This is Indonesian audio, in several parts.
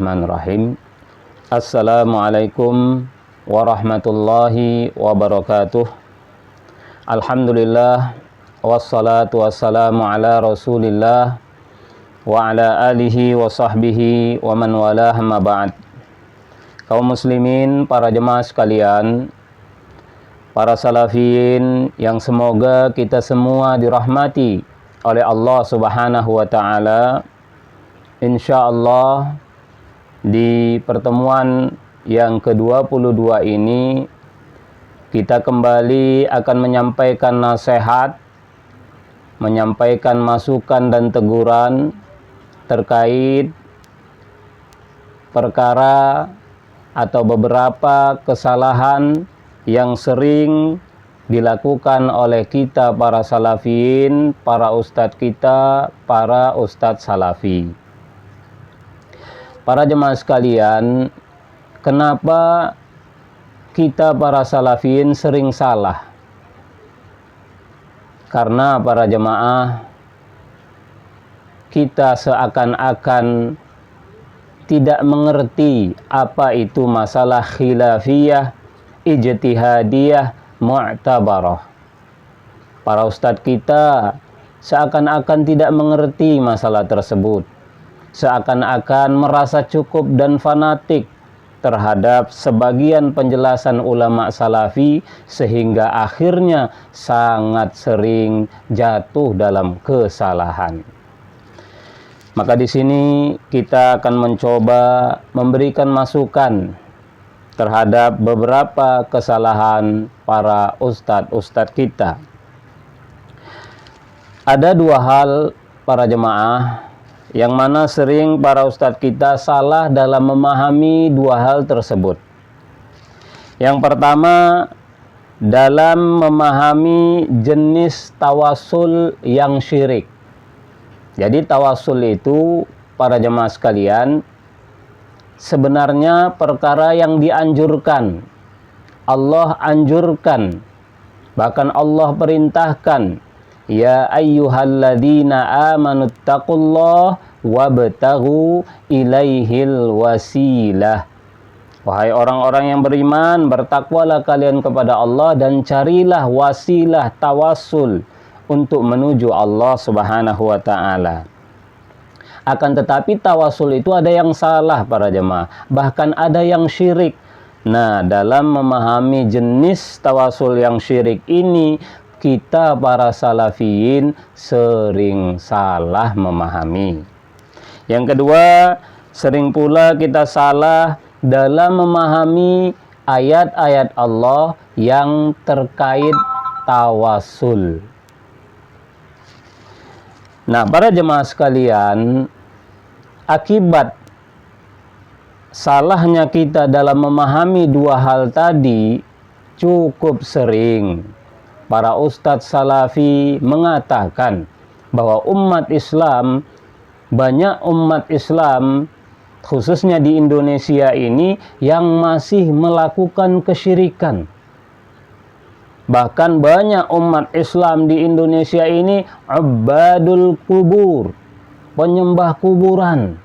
Bismillahirrahmanirrahim. Assalamualaikum warahmatullahi wabarakatuh. Alhamdulillah, wassalatu wassalamu ala rasulillah wa ala alihi wa sahbihi wa man walah, ma ba'd. Kaum muslimin, para jemaah sekalian, para salafiyin yang semoga kita semua dirahmati oleh Allah Subhanahu wa taala. Insyaallah di pertemuan yang ke-22 ini kita kembali akan menyampaikan nasihat, menyampaikan masukan dan teguran terkait perkara atau beberapa kesalahan yang sering dilakukan oleh kita para salafiyin, para ustadz kita, para ustadz salafi. Para jemaah sekalian, kenapa kita para salafiyin sering salah? Karena para jemaah, kita seakan-akan tidak mengerti apa itu masalah khilafiyah, ijtihadiyah, mu'tabarah. Para ustadz kita seakan-akan tidak mengerti masalah tersebut, seakan-akan merasa cukup dan fanatik terhadap sebagian penjelasan ulama salafi, sehingga akhirnya sangat sering jatuh dalam kesalahan. Maka di sini kita akan mencoba memberikan masukan terhadap beberapa kesalahan para ustadz kita. Ada dua hal para jemaah yang mana sering para ustadz kita salah dalam memahami dua hal tersebut. Yang pertama, dalam memahami jenis tawasul yang syirik. Jadi tawasul itu para jemaah sekalian sebenarnya perkara yang dianjurkan. Allah anjurkan, bahkan Allah perintahkan, ya ayyuhalladzina amanuttaqullah wabtaghu ilaihil wasilah. Wahai orang-orang yang beriman, bertakwalah kalian kepada Allah dan carilah wasilah tawasul untuk menuju Allah Subhanahu wa taala. Akan tetapi tawasul itu ada yang salah para jemaah, bahkan ada yang syirik. Nah, dalam memahami jenis tawasul yang syirik ini, kita para salafiyin sering salah memahami. Yang kedua, sering pula kita salah dalam memahami ayat-ayat Allah yang terkait tawasul. Nah, para jemaah sekalian, akibat salahnya kita dalam memahami dua hal tadi, cukup sering para ustadz salafi mengatakan bahwa banyak umat Islam, khususnya di Indonesia ini, yang masih melakukan kesyirikan. Bahkan banyak umat Islam di Indonesia ini ubadul kubur, penyembah kuburan.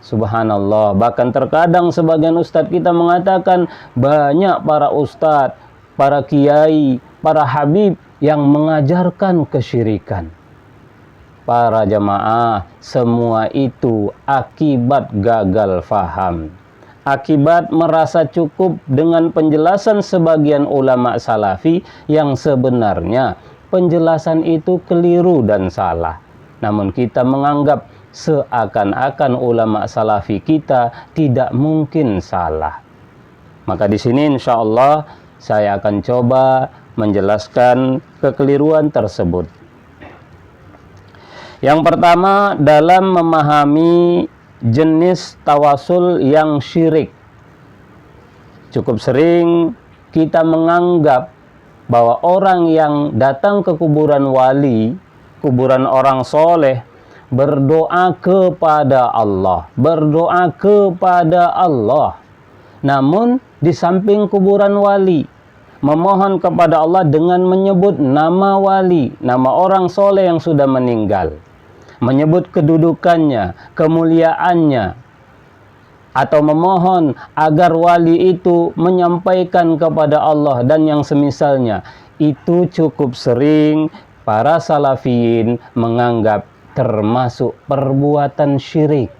Subhanallah. Bahkan terkadang sebagian ustadz kita mengatakan banyak para ustadz, para kiai, para habib yang mengajarkan kesyirikan. Para jemaah, semua itu akibat gagal faham, akibat merasa cukup dengan penjelasan sebagian ulama salafi yang sebenarnya penjelasan itu keliru dan salah. Namun kita menganggap seakan-akan ulama salafi kita tidak mungkin salah. Maka di sini insya Allah saya akan coba menjelaskan kekeliruan tersebut. Yang pertama, dalam memahami jenis tawasul yang syirik. Cukup sering kita menganggap bahwa orang yang datang ke kuburan wali, kuburan orang soleh, berdoa kepada Allah, namun di samping kuburan wali, memohon kepada Allah dengan menyebut nama wali, nama orang soleh yang sudah meninggal, menyebut kedudukannya, kemuliaannya, atau memohon agar wali itu menyampaikan kepada Allah dan yang semisalnya, itu cukup sering para salafiyin menganggap termasuk perbuatan syirik.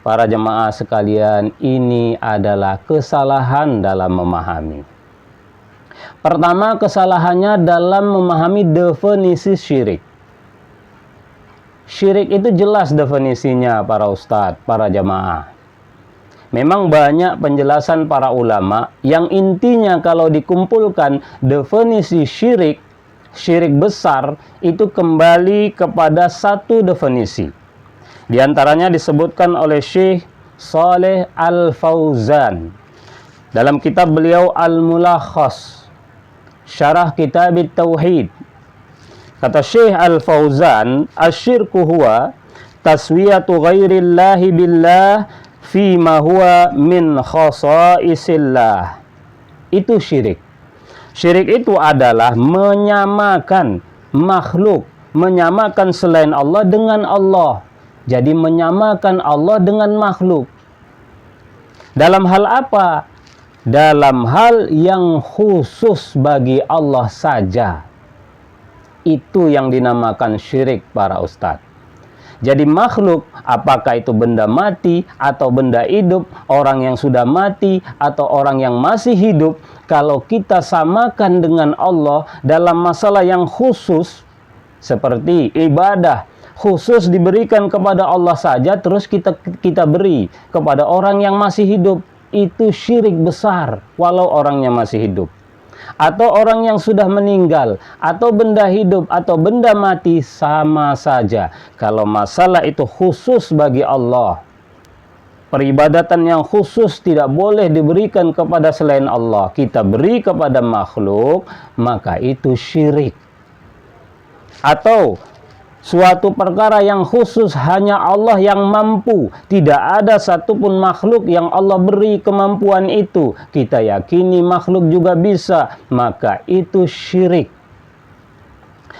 Para jemaah sekalian, ini adalah kesalahan dalam memahami. Pertama, kesalahannya dalam memahami definisi syirik. Syirik itu jelas definisinya para ustadz, para jamaah. Memang banyak penjelasan para ulama yang intinya kalau dikumpulkan definisi syirik, syirik besar itu kembali kepada satu definisi. Di antaranya disebutkan oleh Syekh Shalih Al-Fauzan dalam kitab beliau Al-Mulakhas, Syarah Kitab Tauhid. Kata Syekh Al-Fauzan, asyirku huwa taswiyatu ghairillahi billah fima huwa min khasaisillah. Itu syirik. Syirik itu adalah menyamakan makhluk, menyamakan selain Allah dengan Allah. Jadi menyamakan Allah dengan makhluk. Dalam hal apa? Dalam hal yang khusus bagi Allah saja. Itu yang dinamakan syirik para ustadz. Jadi makhluk, apakah itu benda mati atau benda hidup, orang yang sudah mati atau orang yang masih hidup, kalau kita samakan dengan Allah dalam masalah yang khusus, seperti ibadah, khusus diberikan kepada Allah saja, terus kita beri kepada orang yang masih hidup, itu syirik besar, walau orangnya masih hidup. Atau orang yang sudah meninggal, atau benda hidup, atau benda mati, sama saja. Kalau masalah itu khusus bagi Allah, peribadatan yang khusus tidak boleh diberikan kepada selain Allah, kita beri kepada makhluk, maka itu syirik. Atau suatu perkara yang khusus hanya Allah yang mampu, tidak ada satupun makhluk yang Allah beri kemampuan itu, kita yakini makhluk juga bisa, maka itu syirik.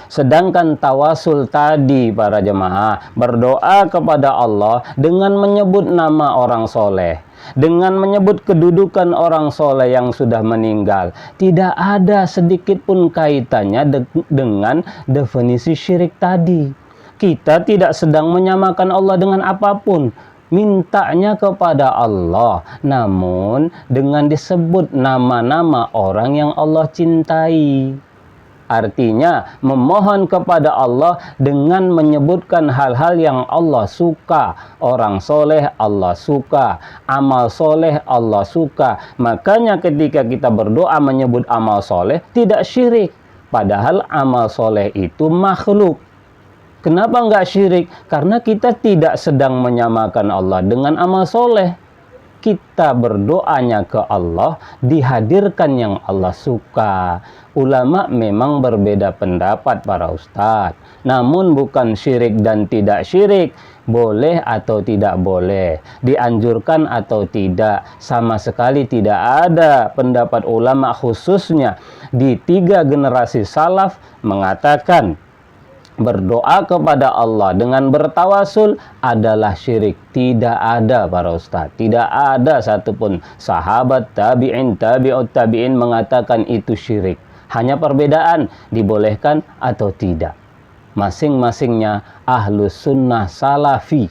Sedangkan tawasul tadi para jemaah, berdoa kepada Allah dengan menyebut nama orang soleh, dengan menyebut kedudukan orang soleh yang sudah meninggal, tidak ada sedikit pun kaitannya dengan definisi syirik tadi. Kita tidak sedang menyamakan Allah dengan apapun, mintanya kepada Allah, namun dengan disebut nama-nama orang yang Allah cintai. Artinya memohon kepada Allah dengan menyebutkan hal-hal yang Allah suka. Orang soleh Allah suka, amal soleh Allah suka. Makanya ketika kita berdoa menyebut amal soleh, tidak syirik. Padahal amal soleh itu makhluk. Kenapa enggak syirik? Karena kita tidak sedang menyamakan Allah dengan amal soleh. Kita berdoanya ke Allah, dihadirkan yang Allah suka. Ulama memang berbeda pendapat para ustadz, namun bukan syirik dan tidak syirik, boleh atau tidak boleh, dianjurkan atau tidak, sama sekali tidak ada pendapat ulama khususnya di 3 generasi salaf mengatakan berdoa kepada Allah dengan bertawasul adalah syirik. Tidak ada para ustaz, tidak ada satupun sahabat, tabi'in, tabi'ut tabi'in mengatakan itu syirik. Hanya perbedaan dibolehkan atau tidak. Masing-masingnya ahlus sunnah salafi.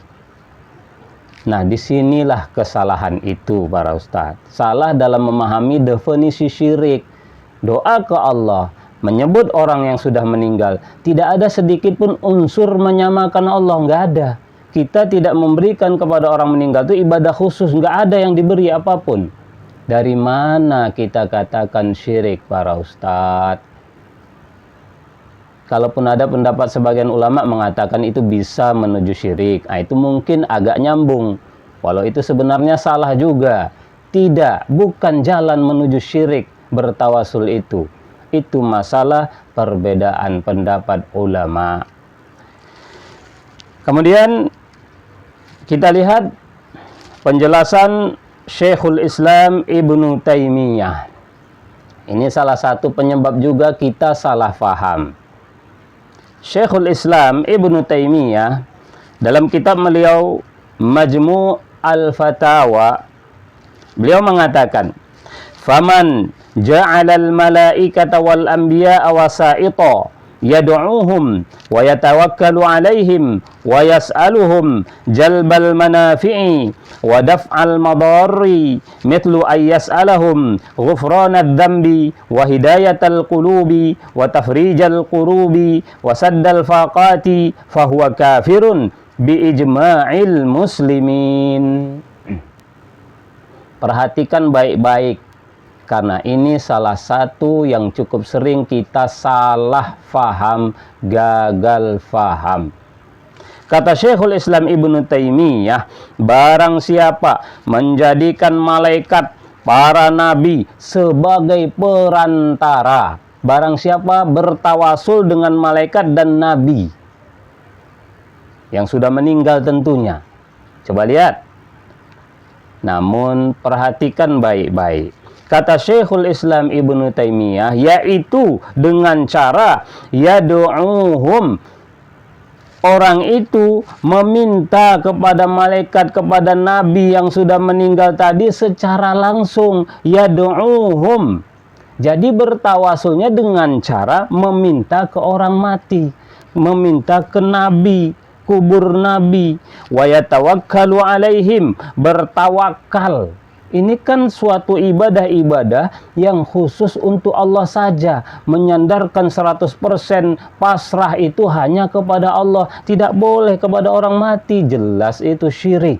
Nah, disinilah kesalahan itu para ustaz. Salah dalam memahami definisi syirik. Doa ke Allah, menyebut orang yang sudah meninggal, tidak ada sedikit pun unsur menyamakan Allah, nggak ada. Kita tidak memberikan kepada orang meninggal itu ibadah khusus, nggak ada yang diberi apapun. Dari mana kita katakan syirik para ustadz? Kalaupun ada pendapat sebagian ulama mengatakan itu bisa menuju syirik, nah, itu mungkin agak nyambung. Walau itu sebenarnya salah juga. Tidak, bukan jalan menuju syirik bertawasul itu. Itu masalah perbedaan pendapat ulama. Kemudian kita lihat penjelasan Syekhul Islam Ibnu Taimiyah. Ini salah satu penyebab juga kita salah faham. Syekhul Islam Ibnu Taimiyah dalam kitab beliau Majmu' Al-Fatawa, beliau mengatakan, faman ja'alal malaikata wal anbiya'a wasa'ita yad'uuhum wa yatawakkalu 'alaihim wa yas'aluhum jalbal manafi'i wa daf'al madarri mithlu ay yas'alahum ghufranadz dzambi wa hidayatal qulubi wa tafrijal qurubi wa saddal faqati fahuwa kafirun bi ijma'il muslimin. Perhatikan baik-baik, karena ini salah satu yang cukup sering kita salah faham, gagal faham. Kata Syekhul Islam Ibnu Taimiyah, barang siapa menjadikan malaikat, para nabi sebagai perantara, barang siapa bertawasul dengan malaikat dan nabi yang sudah meninggal tentunya. Coba lihat. Namun perhatikan baik-baik. Kata Syekhul Islam Ibnu Taimiyah, yaitu dengan cara yad'uuhum, orang itu meminta kepada malaikat, kepada nabi yang sudah meninggal tadi secara langsung, yad'uuhum. Jadi bertawasulnya dengan cara meminta ke orang mati, meminta ke nabi, kubur nabi, wa yatawakkalu alaihim, bertawakal. Ini kan suatu ibadah-ibadah yang khusus untuk Allah saja, menyandarkan 100% pasrah itu hanya kepada Allah, tidak boleh kepada orang mati, jelas itu syirik.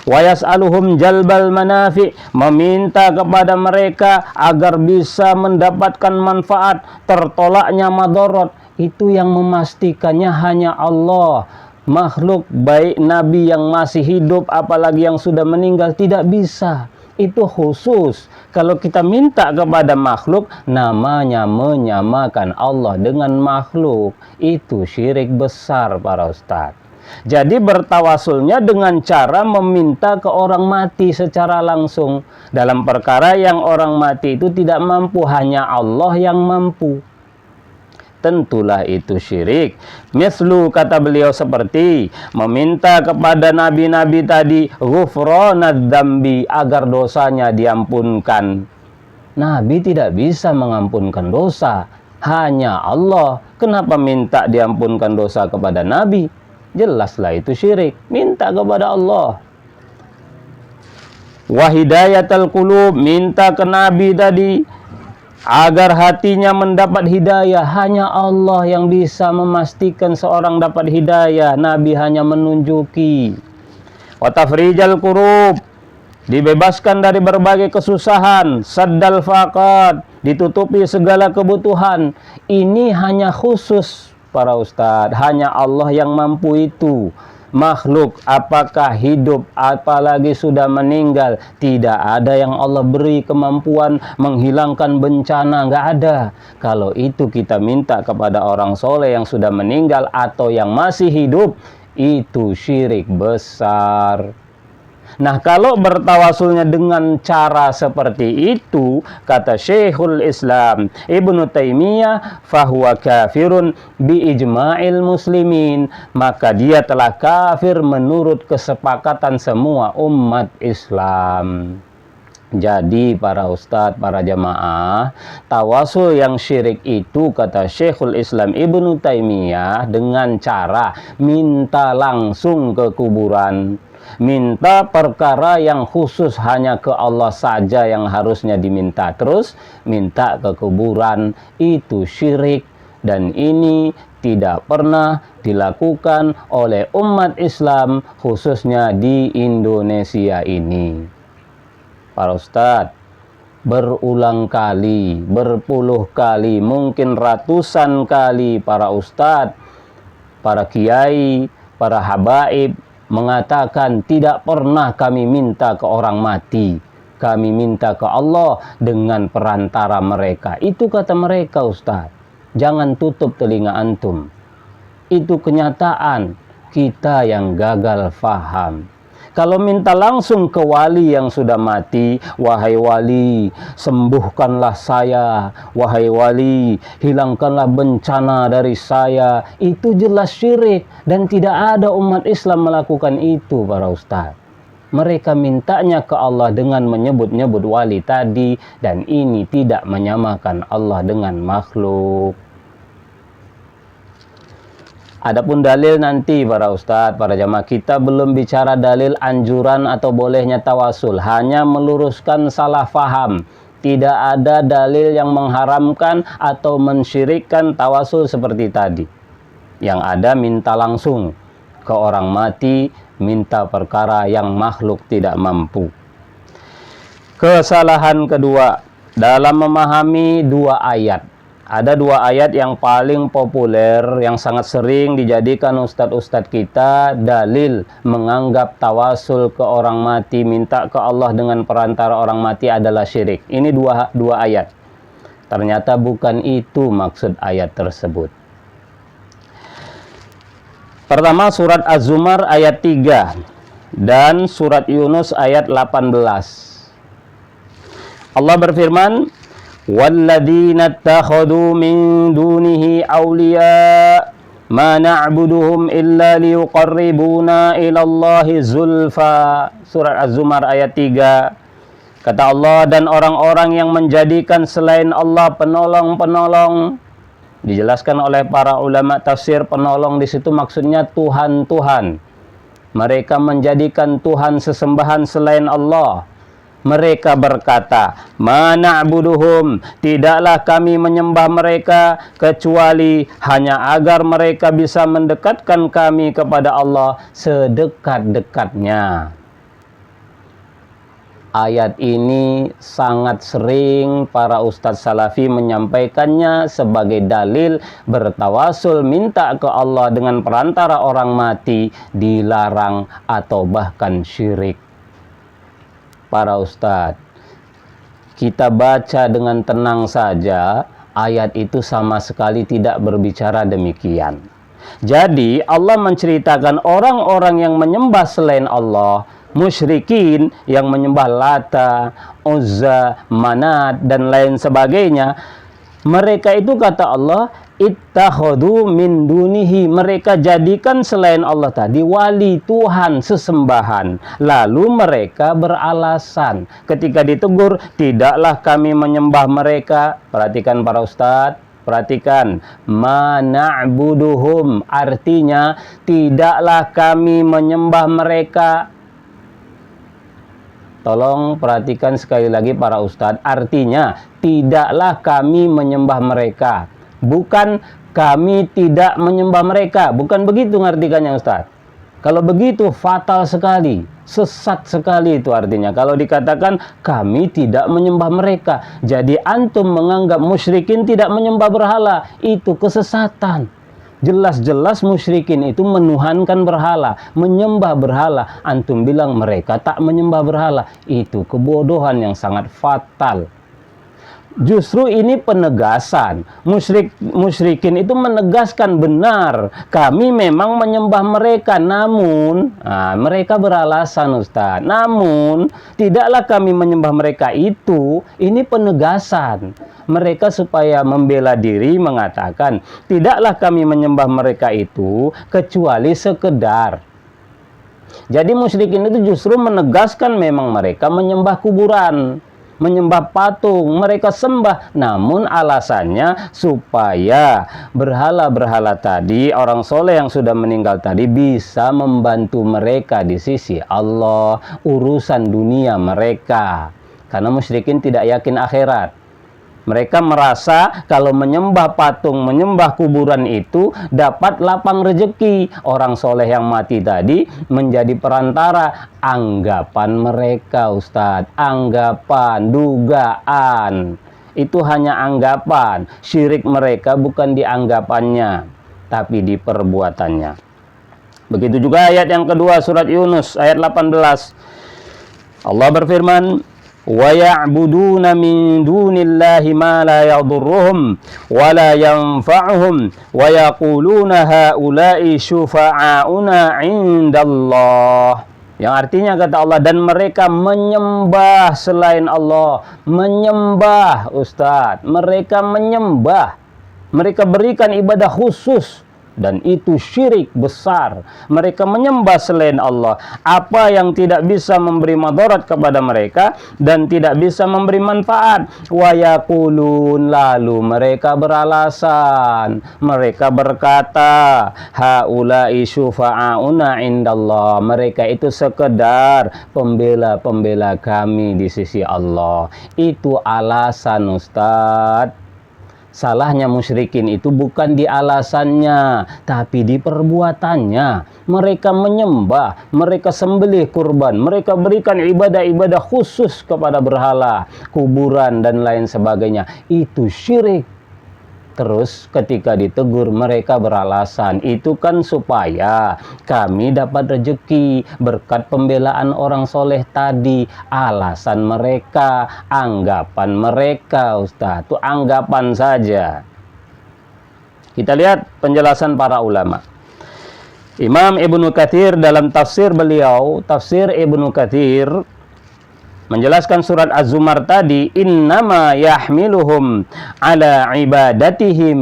Wa yas'aluhum jalbal manafi, meminta kepada mereka agar bisa mendapatkan manfaat, tertolaknya madarat, itu yang memastikannya hanya Allah. Makhluk baik nabi yang masih hidup apalagi yang sudah meninggal tidak bisa. Itu khusus. Kalau kita minta kepada makhluk, namanya menyamakan Allah dengan makhluk. Itu syirik besar para ustadz. Jadi bertawasulnya dengan cara meminta ke orang mati secara langsung. Dalam perkara yang orang mati itu tidak mampu, hanya Allah yang mampu. Tentulah itu syirik. Mislu, kata beliau, seperti meminta kepada nabi-nabi tadi ghufranadz dzambi, agar dosanya diampunkan. Nabi tidak bisa mengampunkan dosa, hanya Allah. Kenapa minta diampunkan dosa kepada nabi? Jelaslah itu syirik. Minta kepada Allah. Wa hidayatal qulub, minta ke nabi tadi agar hatinya mendapat hidayah. Hanya Allah yang bisa memastikan seorang dapat hidayah, nabi hanya menunjuki. Wa tafrijal qurub, dibebaskan dari berbagai kesusahan. Saddal faqat, ditutupi segala kebutuhan. Ini hanya khusus para ustadz, hanya Allah yang mampu itu. Makhluk apakah hidup apalagi sudah meninggal, tidak ada yang Allah beri kemampuan menghilangkan bencana, nggak ada. Kalau itu kita minta kepada orang soleh yang sudah meninggal atau yang masih hidup, itu syirik besar. Nah, kalau bertawasulnya dengan cara seperti itu, kata Syekhul Islam Ibnu Taimiyah, fahuwa kafirun bi ijma'il muslimin, maka dia telah kafir menurut kesepakatan semua umat Islam. Jadi para ustadz, para jamaah, tawasul yang syirik itu, kata Syekhul Islam Ibnu Taimiyah, dengan cara minta langsung ke kuburan, minta perkara yang khusus hanya ke Allah saja yang harusnya diminta, terus minta ke kuburan, itu syirik. Dan ini tidak pernah dilakukan oleh umat Islam, khususnya di Indonesia ini. Para ustadz, berulang kali, berpuluh kali, mungkin ratusan kali para ustadz, para kiai, para habaib mengatakan tidak pernah kami minta ke orang mati, kami minta ke Allah dengan perantara mereka. Itu kata mereka ustadz. Jangan tutup telinga antum. Itu kenyataan kita yang gagal faham. Kalau minta langsung ke wali yang sudah mati, wahai wali, sembuhkanlah saya, wahai wali, hilangkanlah bencana dari saya, itu jelas syirik dan tidak ada umat Islam melakukan itu para ustaz. Mereka mintanya ke Allah dengan menyebut-nyebut wali tadi, dan ini tidak menyamakan Allah dengan makhluk. Adapun dalil nanti para ustadz, para jamaah, kita belum bicara dalil anjuran atau bolehnya tawasul, hanya meluruskan salah faham. Tidak ada dalil yang mengharamkan atau mensyirikkan tawasul seperti tadi. Yang ada minta langsung ke orang mati, minta perkara yang makhluk tidak mampu. Kesalahan kedua dalam memahami dua ayat. Ada dua ayat yang paling populer, yang sangat sering dijadikan ustadz-ustadz kita dalil menganggap tawasul ke orang mati, minta ke Allah dengan perantara orang mati adalah syirik. Ini dua ayat. Ternyata bukan itu maksud ayat tersebut. Pertama, surat Az-Zumar ayat 3 dan surat Yunus ayat 18. Allah berfirman, "Walladzina ittakhadhu min dunihi awliya ma na'buduhum illa liyuqarribuna ilallahi zulfa." Surat Az-Zumar ayat 3. Kata Allah, dan orang-orang yang menjadikan selain Allah penolong-penolong. Dijelaskan oleh para ulama tafsir, penolong di situ maksudnya Tuhan-Tuhan. Mereka menjadikan Tuhan sesembahan selain Allah. Mereka berkata, "Ma na'buduhum," tidaklah kami menyembah mereka kecuali hanya agar mereka bisa mendekatkan kami kepada Allah sedekat-dekatnya. Ayat ini sangat sering para ustadz salafi menyampaikannya sebagai dalil bertawasul minta ke Allah dengan perantara orang mati dilarang atau bahkan syirik. Para ustadz, kita baca dengan tenang saja, ayat itu sama sekali tidak berbicara demikian. Jadi Allah menceritakan orang-orang yang menyembah selain Allah, musyrikin yang menyembah Lata, Uzza, Manat dan lain sebagainya, mereka itu kata Allah, ittakhadhu min dunihi, mereka jadikan selain Allah tadi wali, Tuhan, sesembahan. Lalu mereka beralasan ketika ditegur, tidaklah kami menyembah mereka. Perhatikan para ustadz, perhatikan, ma na'buduhum, artinya tidaklah kami menyembah mereka. Tolong perhatikan sekali lagi para ustadz, artinya tidaklah kami menyembah mereka, bukan kami tidak menyembah mereka. Bukan begitu ngartikannya ustadz. Kalau begitu fatal sekali, sesat sekali itu artinya. Kalau dikatakan kami tidak menyembah mereka, jadi antum menganggap musyrikin tidak menyembah berhala, itu kesesatan. Jelas-jelas musyrikin itu menuhankan berhala, menyembah berhala. Antum bilang mereka tak menyembah berhala. Itu kebodohan yang sangat fatal. Justru ini penegasan. Musyrikin itu menegaskan benar, kami memang menyembah mereka, namun mereka beralasan Ustaz, namun tidaklah kami menyembah mereka itu. Ini penegasan. Mereka supaya membela diri mengatakan, tidaklah kami menyembah mereka itu kecuali sekedar. Jadi musyrikin itu justru menegaskan memang mereka menyembah kuburan, menyembah patung, mereka sembah, namun alasannya supaya berhala-berhala tadi, orang soleh yang sudah meninggal tadi bisa membantu mereka di sisi Allah, urusan dunia mereka. Karena musyrikin tidak yakin akhirat. Mereka merasa kalau menyembah patung, menyembah kuburan itu dapat lapang rezeki. Orang soleh yang mati tadi menjadi perantara. Anggapan mereka Ustadz, anggapan, dugaan. Itu hanya anggapan. Syirik mereka bukan di anggapannya, tapi di perbuatannya. Begitu juga ayat yang kedua surat Yunus ayat 18. Allah berfirman, wa ya'buduna min dunillahi ma la yadurruhum wa la yanfa'uhum wa yaquluna haula'i syufa'auna 'indallah. Yang artinya kata Allah, dan mereka menyembah selain Allah. Menyembah Ustaz, mereka menyembah. Mereka berikan ibadah khusus dan itu syirik besar. Mereka menyembah selain Allah apa yang tidak bisa memberi madarat kepada mereka dan tidak bisa memberi manfaat. Wa yaqulun, lalu mereka beralasan, mereka berkata, haula'i syufa'auna indallah, mereka itu sekedar pembela-pembela kami di sisi Allah. Itu alasan, Ustadz. Salahnya musyrikin itu bukan di alasannya, tapi di perbuatannya. Mereka menyembah, mereka sembelih kurban, mereka berikan ibadah-ibadah khusus kepada berhala, kuburan, dan lain sebagainya. Itu syirik. Terus ketika ditegur mereka beralasan, itu kan supaya kami dapat rezeki berkat pembelaan orang soleh tadi. Alasan mereka, anggapan mereka, Ustaz, itu anggapan saja. Kita lihat penjelasan para ulama. Imam Ibnu Katsir dalam tafsir beliau, tafsir Ibnu Katsir, menjelaskan surat Az-Zumar tadi, innama yahmiluhum ala ibadatihim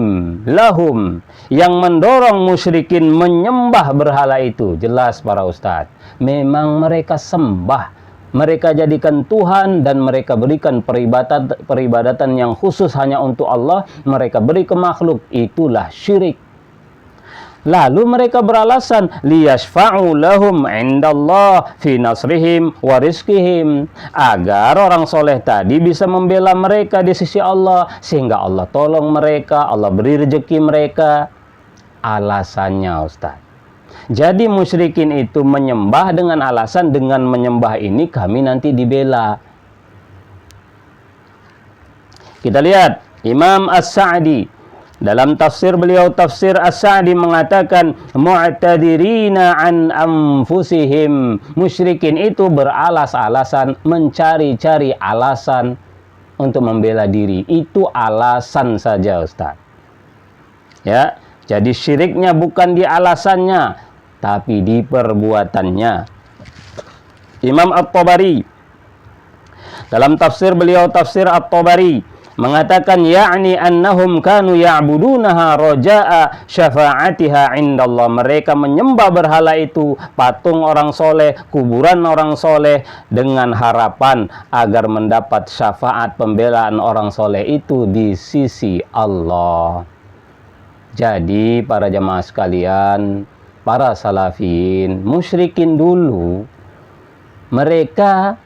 lahum, yang mendorong musyrikin menyembah berhala itu. Jelas para ustadz, memang mereka sembah, mereka jadikan Tuhan dan mereka berikan peribadatan yang khusus hanya untuk Allah, mereka beri ke makhluk. Itulah syirik. Lalu mereka beralasan, liyashfa'u lahum indallah fi nasrihim wa rizqihim, agar orang soleh tadi bisa membela mereka di sisi Allah, sehingga Allah tolong mereka, Allah beri rezeki mereka. Alasannya, Ustaz. Jadi musyrikin itu menyembah dengan alasan, dengan menyembah ini kami nanti dibela. Kita lihat Imam As-Sa'di dalam tafsir beliau, tafsir As-Sa'di, mengatakan mu'tadirina an anfusihim, musyrikin itu beralas-alasan, mencari-cari alasan untuk membela diri. Itu alasan saja, Ustaz. Ya, jadi syiriknya bukan di alasannya, tapi di perbuatannya. Imam At-Tabari dalam tafsir beliau, tafsir At-Tabari, mengatakan yakni annahum kanu ya'budunaha raja'a syafa'atiha indallah, mereka menyembah berhala itu, patung orang soleh, kuburan orang soleh, dengan harapan agar mendapat syafaat pembelaan orang soleh itu di sisi Allah. Jadi para jamaah sekalian, para salafin, musyrikin dulu mereka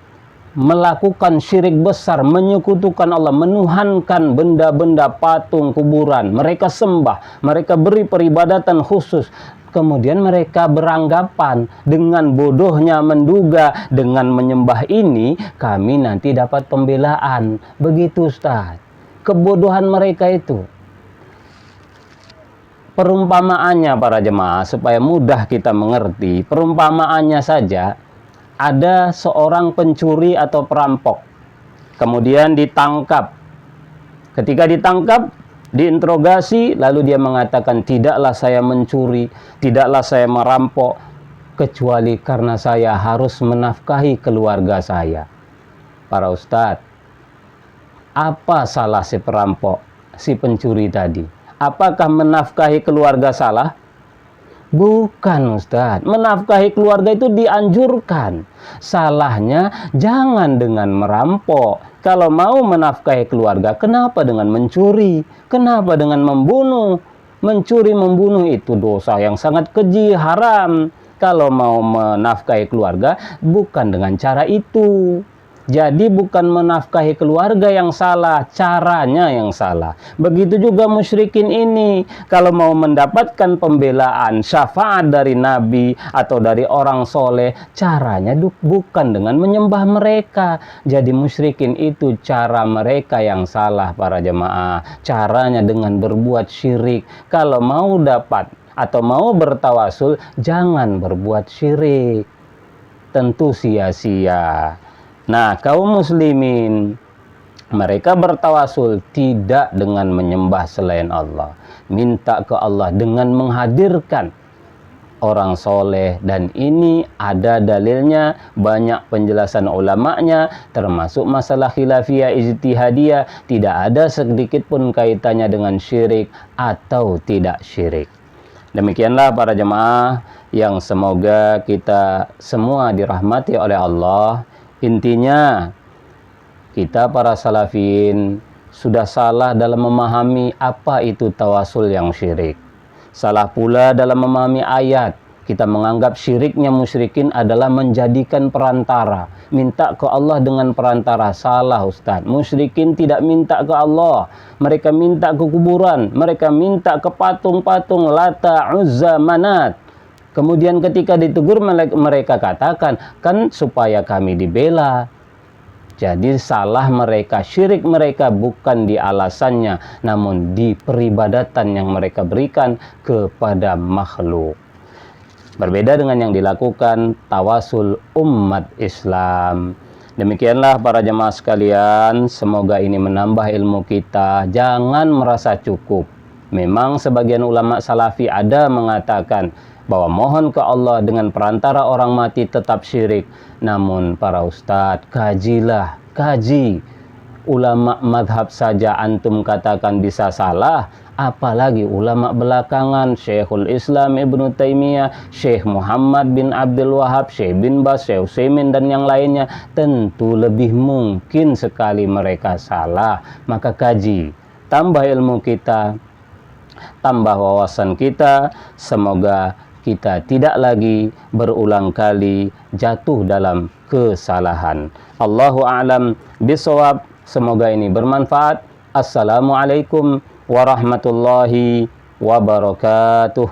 melakukan syirik besar, menyekutukan Allah, menuhankan benda-benda patung kuburan. Mereka sembah, mereka beri peribadatan khusus. Kemudian mereka beranggapan, dengan bodohnya menduga, dengan menyembah ini kami nanti dapat pembelaan. Begitu, Ustaz. Kebodohan mereka itu. Perumpamaannya para jemaah, supaya mudah kita mengerti, perumpamaannya saja, ada seorang pencuri atau perampok, kemudian ditangkap. Ketika ditangkap, diinterogasi, lalu dia mengatakan, tidaklah saya mencuri, tidaklah saya merampok, kecuali karena saya harus menafkahi keluarga saya. Para ustadz, apa salah si perampok, si pencuri tadi? Apakah menafkahi keluarga salah? Bukan, Ustaz. Menafkahi keluarga itu dianjurkan. Salahnya jangan dengan merampok. Kalau mau menafkahi keluarga, kenapa dengan mencuri? Kenapa dengan membunuh? Mencuri, membunuh itu dosa yang sangat keji, haram. Kalau mau menafkahi keluarga, bukan dengan cara itu. Jadi bukan menafkahi keluarga yang salah, caranya yang salah. Begitu juga musyrikin ini, kalau mau mendapatkan pembelaan, syafaat dari Nabi atau dari orang soleh, caranya bukan dengan menyembah mereka. Jadi musyrikin itu cara mereka yang salah para jemaah. Caranya dengan berbuat syirik. Kalau mau dapat atau mau bertawasul, jangan berbuat syirik. Tentu sia-sia. Nah, kaum muslimin, mereka bertawasul tidak dengan menyembah selain Allah. Minta ke Allah dengan menghadirkan orang soleh. Dan ini ada dalilnya, banyak penjelasan ulamanya, termasuk masalah khilafiyah ijtihadiyah. Tidak ada sedikit pun kaitannya dengan syirik atau tidak syirik. Demikianlah para jemaah yang semoga kita semua dirahmati oleh Allah. Intinya kita para salafin sudah salah dalam memahami apa itu tawasul yang syirik. Salah pula dalam memahami ayat. Kita menganggap syiriknya musyrikin adalah menjadikan perantara. Minta ke Allah dengan perantara. Salah Ustaz. Musyrikin tidak minta ke Allah. Mereka minta ke kuburan. Mereka minta ke patung-patung Lata, Uzza, Manat. Kemudian ketika ditegur mereka katakan, kan supaya kami dibela. Jadi salah mereka, syirik mereka bukan di alasannya, namun di peribadatan yang mereka berikan kepada makhluk. Berbeda dengan yang dilakukan tawasul umat Islam. Demikianlah para jemaah sekalian, semoga ini menambah ilmu kita. Jangan merasa cukup. Memang sebagian ulama salafi ada mengatakan bahwa mohon ke Allah dengan perantara orang mati tetap syirik. Namun para ustadz, kajilah, kaji. Ulama madhab saja antum katakan bisa salah, apalagi ulama belakangan, Syekhul Islam Ibnu Taimiyah, Syekh Muhammad bin Abdul Wahab, Syekh bin Bas, Syekh Utsaimin dan yang lainnya. Tentu lebih mungkin sekali mereka salah. Maka kaji, tambah ilmu kita, tambah wawasan kita. Semoga kita tidak lagi berulang kali jatuh dalam kesalahan. Allahu a'lam bishawab. Semoga ini bermanfaat. Assalamualaikum warahmatullahi wabarakatuh.